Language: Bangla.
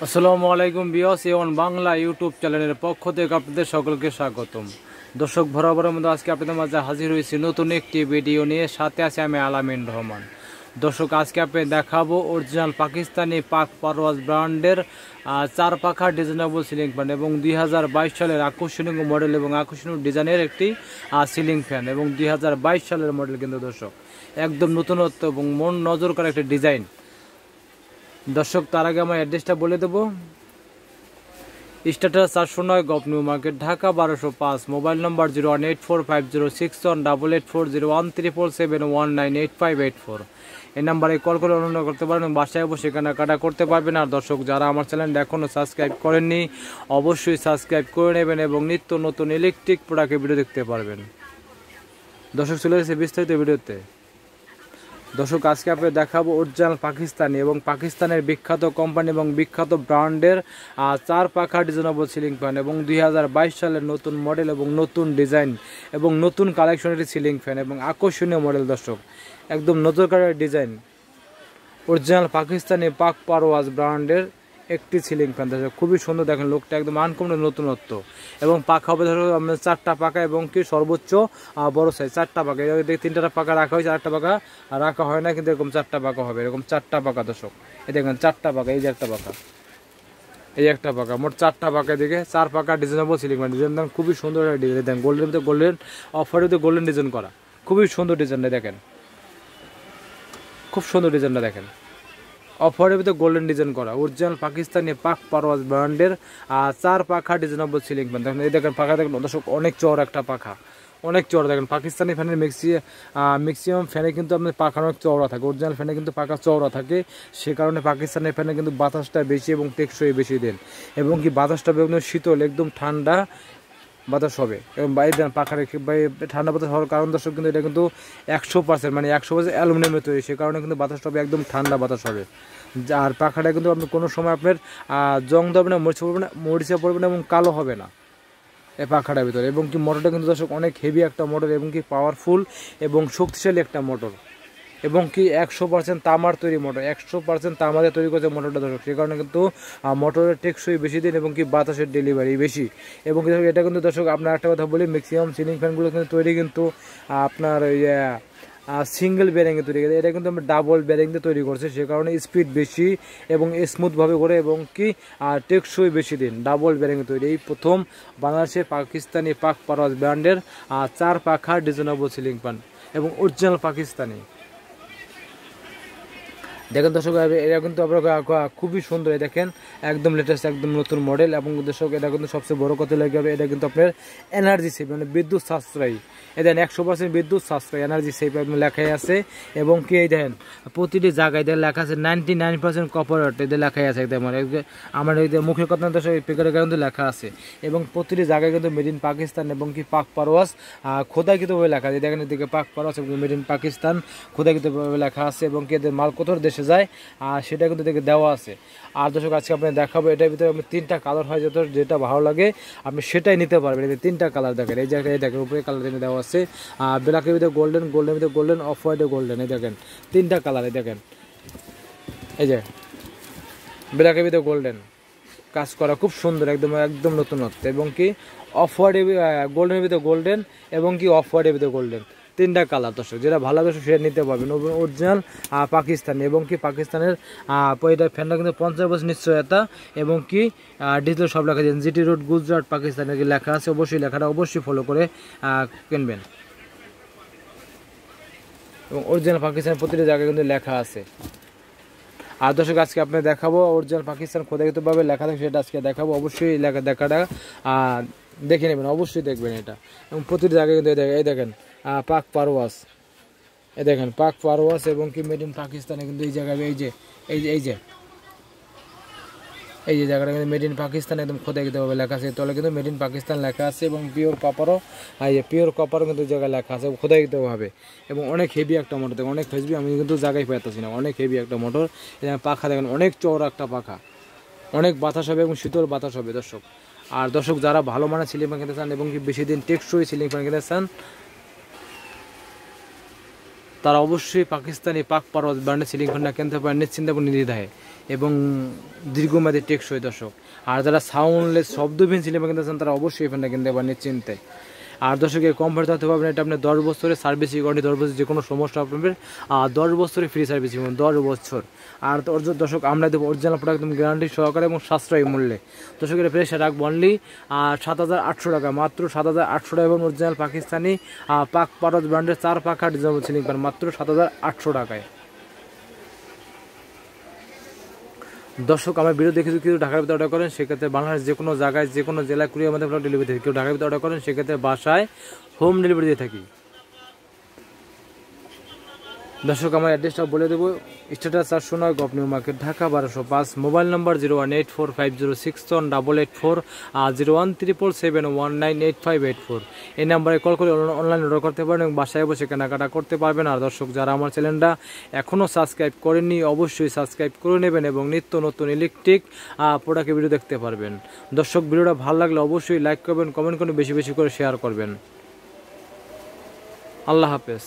আসসালামু আলাইকুম ভিউয়ার্স, এ ওয়ান বাংলা ইউটিউব চ্যানেলের পক্ষ থেকে আপনাদের সকলকে স্বাগতম। দর্শক, বরাবরের মধ্যে আজকে আপনাদের মাঝে হাজির হয়েছি নতুন একটি ভিডিও নিয়ে। সাথে আছে আমি আলামিন রহমান। দর্শক, আজকে আপনি দেখাবো অরিজিনাল পাকিস্তানি পাক পারওয়াজ ব্র্যান্ডের 4 পাখা ডিজাইনেবল সিলিং ফ্যান এবং 2022 সালের আকর্ষণীয় মডেল এবং আকর্ষণীয় ডিজাইনের একটি সিলিং ফ্যান এবং 2022 সালের মডেল। কিন্তু দর্শক, একদম নতুনত্ব এবং মন নজর করা একটা ডিজাইন। দর্শক, তার আগে আমার অ্যাড্রেসটা বলে দেবো। Status 409 gov new market, Dhaka 1205। Mobile নম্বর 018450688401347198584। এই নাম্বারে কল করে অনুরোধ করতে পারেন, বাসায় বসে কেনাকাটা করতে পারবেন। আর দর্শক, যারা আমার চ্যানেলটা এখনও সাবস্ক্রাইব করেননি অবশ্যই সাবস্ক্রাইব করে নেবেন এবং নিত্য নতুন ইলেকট্রিক প্রোডাক্টের ভিডিও দেখতে পারবেন। দর্শক, চলে এসেছে বিস্তারিত ভিডিওতে। দর্শক, আজকে আপনাদের দেখাবো অরিজিনাল পাকিস্তানি এবং পাকিস্তানের বিখ্যাত কোম্পানি এবং বিখ্যাত ব্র্যান্ডের 4 পাখা ডিজাইনেবল সিলিং ফ্যান এবং 2022 সালের নতুন মডেল এবং নতুন ডিজাইন এবং নতুন কালেকশনের সিলিং ফ্যান এবং আকর্ষণীয় মডেল। দর্শক, একদম নজর কাড়া ডিজাইন অরিজিনাল পাকিস্তানি পাক পারওয়াজ ব্র্যান্ডের একটি সিলিং ফ্যান। দর্শক, খুবই সুন্দর, দেখেন লোকটা একদম আনকমন নতুনত্ব এবং পাখা হবে ধরো আপনার 4টা পাখা এবং কি সর্বোচ্চ বড় সাইজ 4টা পাখা। এর 3টা পাখা রাখা হয়েছে, 8টা পাখা রাখা হয় না, কিন্তু এরকম 4টা পাখা হবে, এরকম 4টা পাখা। দর্শক, এই দেখেন 4টা পাখা, এই যে একটা পাখা, এই একটা পাখা, মোট 4টা পাখা দিকে 4 পাখা ডিজাইনেবল সিলিং ফ্যান। ডিজাইন দেখেন খুবই সুন্দর ডিজাইন, দেখেন গোল্ডেন ভিতরে গোল্ডেন, অফারের ভিতরে গোল্ডেন ডিজাইন করা, খুবই সুন্দর ডিজাইনটা দেখেন, খুব সুন্দর ডিজাইনটা দেখেন, অফারের ভিতরে গোল্ডেন ডিজাইন করা অরিজিনাল পাকিস্তানি পাক পারওয়াজ ব্র্যান্ডের 4 পাখা ডিজাইনেবল সিলিং ফ্যান। দেখেন, এই দেখেন পাখা দেখেন দর্শক, অনেক চওড়া একটা পাখা, অনেক চওড়া। দেখেন পাকিস্তানি ফ্যানের ম্যাক্সিমাম ফ্যানে কিন্তু আপনার পাখা অনেক চওড়া থাকে, অরিজিনাল ফ্যানে কিন্তু পাখা চওড়া থাকে। সে কারণে পাকিস্তানের ফ্যানে কিন্তু বাতাসটা বেশি এবং টেকসই বেশি দেন এবং কি বাতাসটা একদম শীতল, একদম ঠান্ডা বাতাস হবে এবং বাইরে দেন পাখা রেখে ঠান্ডা বাতাস হওয়ার কারণ দর্শক, কিন্তু এটা কিন্তু 100% মানে 100% অ্যালুমিনিয়ামের তৈরি। সে কারণে কিন্তু বাতাসটা হবে একদম ঠান্ডা বাতাস হবে। আর পাখাটা কিন্তু আপনি কোনো সময় আপনার জং ধরবে না, মরিচা পড়বে না এবং কালো হবে না এই পাখাটার ভিতরে। এবং কি মোটরটা কিন্তু দর্শক অনেক হেভি একটা মোটর এবং কি পাওয়ারফুল এবং শক্তিশালী একটা মোটর এবং কি 100% তামার তৈরি মোটর, 100% তামাতে তৈরি করেছে মোটরটা দর্শক। সে কারণে কিন্তু মোটরের টেকসই বেশি দিন এবং কি বাতাসের ডেলিভারি বেশি। এবং এটা কিন্তু দর্শক আপনার একটা কথা বলি, ম্যাক্সিমাম সিলিং ফ্যানগুলো কিন্তু তৈরি কিন্তু আপনার সিঙ্গেল ব্যারিংয়ে তৈরি করে, এটা কিন্তু আমরা ডাবল ব্যারিং দিয়ে তৈরি করছে। সে কারণে স্পিড বেশি এবং স্মুথভাবে করে এবং কি টেকসই বেশি দিন, ডাবল ব্যারিংয়ে তৈরি। এই প্রথম বাংলাদেশের পাকিস্তানি পাক পারওয়াজ ব্র্যান্ডের 4 পাখা ডিজাইনেবল সিলিং ফ্যান এবং অরিজিনাল পাকিস্তানি। দেখেন দর্শক, এটা কিন্তু আপনার খুবই সুন্দর, দেখেন একদম লেটেস্ট, একদম নতুন মডেল। এবং দর্শক, এটা কিন্তু সবচেয়ে বড় কথা লেগে যাবে, এটা কিন্তু আপনার এনার্জি সেভ মানে বিদ্যুৎ সাশ্রয়ী। এই দেখেন 100% বিদ্যুৎ সাশ্রয়ী, এনার্জি সেভ লেখাই আছে। এবং কি এই দেখেন প্রতিটি জায়গায় লেখা আছে 99% কপার, এদের লেখাই আছে একদম আমার এই মুখের কথা দর্শক, পেকারের কিন্তু লেখা আছে। এবং প্রতিটি জায়গায় কিন্তু মেড ইন পাকিস্তান এবং কি পাক পারওয়াজ খোদাইকৃতভাবে লেখা আছে। দেখেন এদিকে পাক পারওয়াজ এবং মেড ইন পাকিস্তান খোদাইকৃতভাবে লেখা আছে এবং কি এদের মাল কোথাও দেশে যায় আর সেটা কিন্তু দেখে দেওয়া আছে। আর দর্শক, আজকে আপনি দেখাবো এটার ভিতরে আপনি 3টা কালার হয়, যেটা ভালো লাগে আপনি সেটাই নিতে পারবেন। এই 3টা কালার দেখেন, এই জায়গায় দেখেন উপরে কালার দেওয়া আছে, ব্ল্যাকের ভিতরে গোল্ডেন, গোল্ডের ভিতরে গোল্ডেন, অফ হোয়াইটে গোল্ডেন। এই দেখেন 3টা কালার, এই দেখেন এই যে ব্ল্যাকের ভিতরে গোল্ডেন কাজ করা, খুব সুন্দর, একদম একদম নতুনত্ব। এবং কি অফ হোয়াইটে গোল্ডেনের ভিতরে গোল্ডেন এবং কি অফ হোয়াইটের ভিতরে গোল্ডেন, 3টা কালার। দর্শক, যেটা ভালো লাগে সেটা নিতে পারবেন, অরিজিনাল পাকিস্তানি। এবং কি পাকিস্তানের এটা ফ্যানটা কিন্তু 50% নিশ্চয়তা এবং কি ডিজিটাল সব লেখা আছে, জিটি রোড গুজরাট পাকিস্তানের লেখা আছে। অবশ্যই লেখাটা অবশ্যই ফলো করে কিনবেন এবং অরিজিনাল পাকিস্তানের প্রতিটা জায়গায় কিন্তু লেখা আছে। আর দর্শক, আজকে আপনি দেখাবো অরিজিনাল পাকিস্তান খোদাইকৃতভাবে লেখা থাকে সেটা আজকে দেখাবো। অবশ্যই দেখাটা দেখে নেবেন, অবশ্যই দেখবেন এটা। এবং প্রতিটি জায়গায় কিন্তু এই দেখেন পাক পারওয়াজ, এই দেখেন পাক পারওয়াজ এবং কি মেড ইন পাকিস্তানে কিন্তু এই জায়গায় এই যে জায়গাটা কিন্তু মেড ইন পাকিস্তান একদম খোদাইকৃতভাবে লেখা আছে। তলে কিন্তু মেড ইন পাকিস্তান লেখা আছে এবং পিওর কপারও পিওর কপারও কিন্তু জায়গায় লেখা আছে খোদাইকৃতভাবে। এবং অনেক হেভি একটা মোটর, দেখেন অনেক হেভি, আমি কিন্তু জায়গায় পাইতেছি না, অনেক হেভি একটা মোটর। পাখা দেখেন অনেক চওড়া একটা পাখা, অনেক বাতাস হবে এবং শীতল বাতাস হবে দর্শক। আর দর্শক, যারা ভালো মানের সিলিং ফ্যান কিনতে চান এবং কি বেশি দিন টেকসই সিলিং ফ্যান কিনতে চান তারা অবশ্যই পাকিস্তানি পাক পারওয়াজ ব্র্যান্ডের সিলিং ফ্যানটা কিনতে পারেন নিশ্চিন্তে এবং নির্দ্বিধায় এবং দীর্ঘমেয়াদী টেকসই দর্শক। আর যারা সাউন্ডলেস শব্দবিহীন সিলিং ফ্যান কিনতে চান তারা অবশ্যই এই ফ্যানটা কিনতে পারেন নিশ্চিন্তে। আর দর্শক এই কমফর্ট থাকতে পারবেন, এটা আপনি 10 বছরের সার্ভিস ওয়ারেন্টি, 10 বছর যে কোনো সমস্যা আপনাদের 10 বছরের ফ্রি সার্ভিস, 10 বছর। আর দর্শক আমরা দেবো অরিজিনাল প্রোডাক্ট একদম গ্যারান্টি সহকারে এবং সাশ্রয়ী মূল্যে। দর্শক এটা প্রাইস রাখবো অনলি 7,800 টাকা, মাত্র 7,800 টাকা। এবং অরিজিনাল পাকিস্তানি পাক পারওয়াজ ব্র্যান্ডের 4 পাখা ডিজাইনেবল সিলিং ফ্যান মাত্র 7,800 টাকায়। দর্শক আমার ভিডিও দেখে যদি কেউ ঢাকার ভিতরে অর্ডার করেন সেক্ষেত্রে বাংলাদেশ যে কোনো জায়গায় যে কোনো জেলায় কুরিয়ার মাধ্যমে ডেলিভারি দিয়ে, কেউ ঢাকার ভিতরে অর্ডার করেন সেক্ষেত্রে বাসায় হোম ডেলিভারি দিয়ে থাকি। দর্শক আমার অ্যাড্রেসটা বলে দেবো, status 409 gov new market Dhaka 1205, mobile number 01845061884 আর 01377198584। এই নাম্বারে কল করে অনলাইন অর্ডার করতে পারেন এবং বাসায় বসে কেনাকাটা করতে পারবেন। আর দর্শক যারা আমার চ্যানেলটা এখনও সাবস্ক্রাইব করেননি অবশ্যই সাবস্ক্রাইব করে নেবেন এবং নিত্য নতুন ইলেকট্রিক প্রোডাক্টের ভিডিও দেখতে পারবেন। দর্শক ভিডিওটা ভালো লাগলে অবশ্যই লাইক করবেন, কমেন্ট করে বেশি বেশি করে শেয়ার করবেন। আল্লাহ হাফেজ।